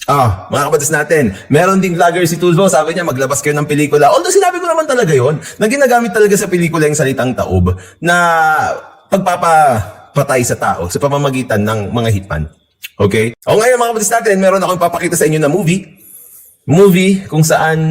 Mga kabatas natin, meron ding vlogger si Tulfo, sabi niya maglabas kayo ng pelikula. Although sinabi ko naman talaga yon na ginagamit talaga sa pelikula yung salitang taob na pagpapapatay sa tao sa pamamagitan ng mga hitman. Okay? O ngayon mga kabatas natin, meron akong papakita sa inyo na movie kung saan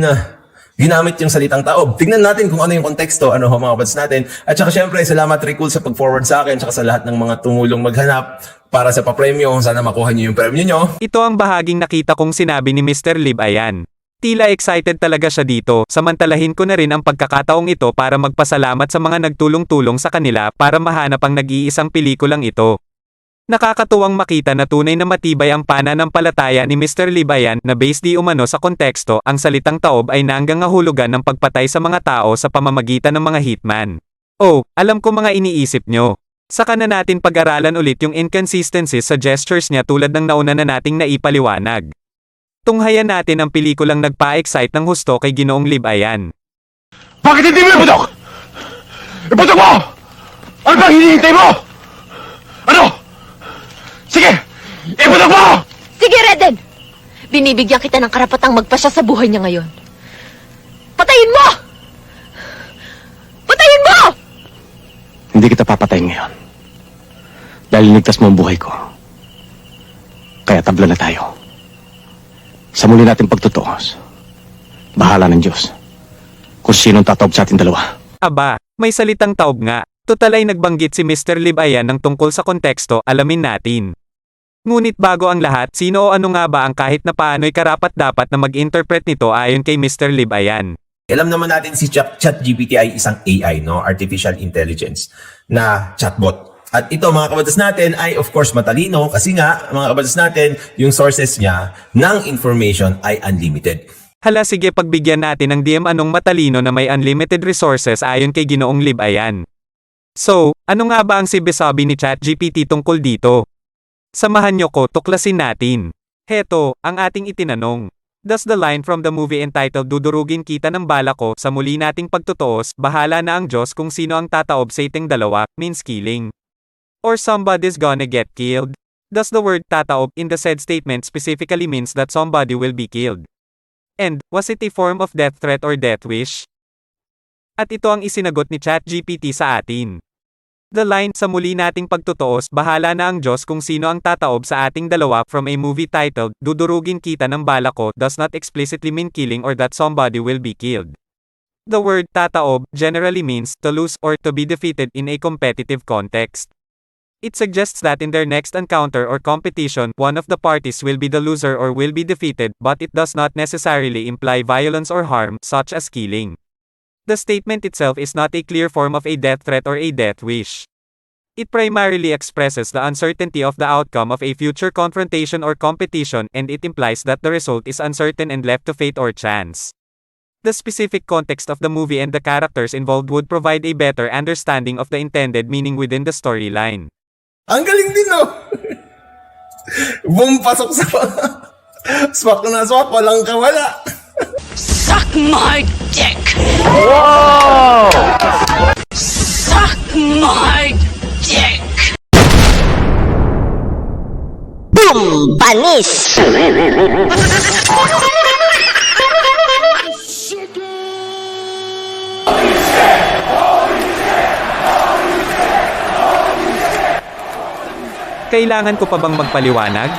ginamit yung salitang taob. Tingnan natin kung ano yung konteksto, ano ho mga kabatas natin. At saka syempre, salamat Ricul sa pag-forward sa akin, saka sa lahat ng mga tumulong maghanap para sa papremyo. Sana makuha niyo yung premyo nyo. Ito ang bahaging nakita kong sinabi ni Mr. Lib Ayan. Tila excited talaga siya dito, samantalahin ko na rin ang pagkakataong ito para magpasalamat sa mga nagtulong-tulong sa kanila para mahanap ang nag-iisang pelikulang ito. Nakakatuwang makita na tunay na matibay ang pananampalataya ni Mr. Libayan na based di umano sa konteksto, ang salitang taob ay nanggangahulugan ng pagpatay sa mga tao sa pamamagitan ng mga hitman. Oh, alam ko mga iniisip nyo. Saka na natin pag-aralan ulit yung inconsistencies sa gestures niya tulad ng nauna na nating naipaliwanag. Tunghayan natin ang pelikulang nagpa-excite ng husto kay Ginoong Libayan. Bakit hindi mo iputok? Iputok mo! Ano bang hinihintay mo? Ano? Sige! Iputok mo! Sige, Reden! Binibigyan kita ng karapatang magpasya sa buhay niya ngayon. Patayin mo! Patayin mo! Hindi kita papatayin ngayon. Dahil ligtas mo ang buhay ko. Kaya tabla na tayo. Sa muli natin pagtutuos, bahala ng Diyos kung sinong tataob sa ating dalawa. Aba, may salitang taob nga. Total ay nagbanggit si Mr. Libayan ng tungkol sa konteksto, alamin natin. Ngunit bago ang lahat, sino o ano nga ba ang kahit na paano'y karapat-dapat na mag-interpret nito ayon kay Mr. Libayan? Alam naman natin si ChatGPT ay isang AI, no? Artificial Intelligence na chatbot. At ito mga kabatas natin ay of course matalino kasi nga mga kabatas natin yung sources niya ng information ay unlimited. Hala sige pagbigyan natin ng DM anong matalino na may unlimited resources ayon kay Ginoong Libayan. So, ano nga ba ang sibisabi ni ChatGPT tungkol dito? Samahan niyo ko tuklasin natin. Heto, ang ating itinanong. Does the line from the movie entitled Dudurugin Kita ng Bala Ko sa muli nating pagtutuos, bahala na ang Diyos kung sino ang tataob sa iting dalawa, means killing? Or somebody's gonna get killed? Does the word tataob in the said statement specifically means that somebody will be killed? And, was it a form of death threat or death wish? At ito ang isinagot ni ChatGPT sa atin. The line, sa muli nating pagtutuos, bahala na ang Diyos kung sino ang tataob sa ating dalawa from a movie titled, Dudurugin Kita ng Bala Ko, does not explicitly mean killing or that somebody will be killed. The word tataob generally means to lose or to be defeated in a competitive context. It suggests that in their next encounter or competition, one of the parties will be the loser or will be defeated, but it does not necessarily imply violence or harm, such as killing. The statement itself is not a clear form of a death threat or a death wish. It primarily expresses the uncertainty of the outcome of a future confrontation or competition, and it implies that the result is uncertain and left to fate or chance. The specific context of the movie and the characters involved would provide a better understanding of the intended meaning within the storyline. Ang galing din, no? Bumapasok sa swak na swak, walang kawala. Suck my dick! Wow! Suck my dick! Boom! Panis! Kailangan ko pa bang magpaliwanag?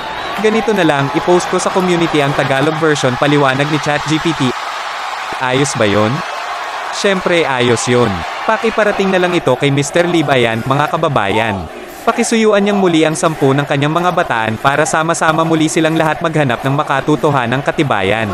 Ganito na lang, i-post ko sa community ang Tagalog version paliwanag ni ChatGPT. Ayos ba yon? Syempre ayos yon. Pakiparating na lang ito kay Mr. Libayan, mga kababayan. Pakisuyuan niyang muli ang 10 ng kanyang mga bataan para sama-sama muli silang lahat maghanap ng makatutuhanang katibayan.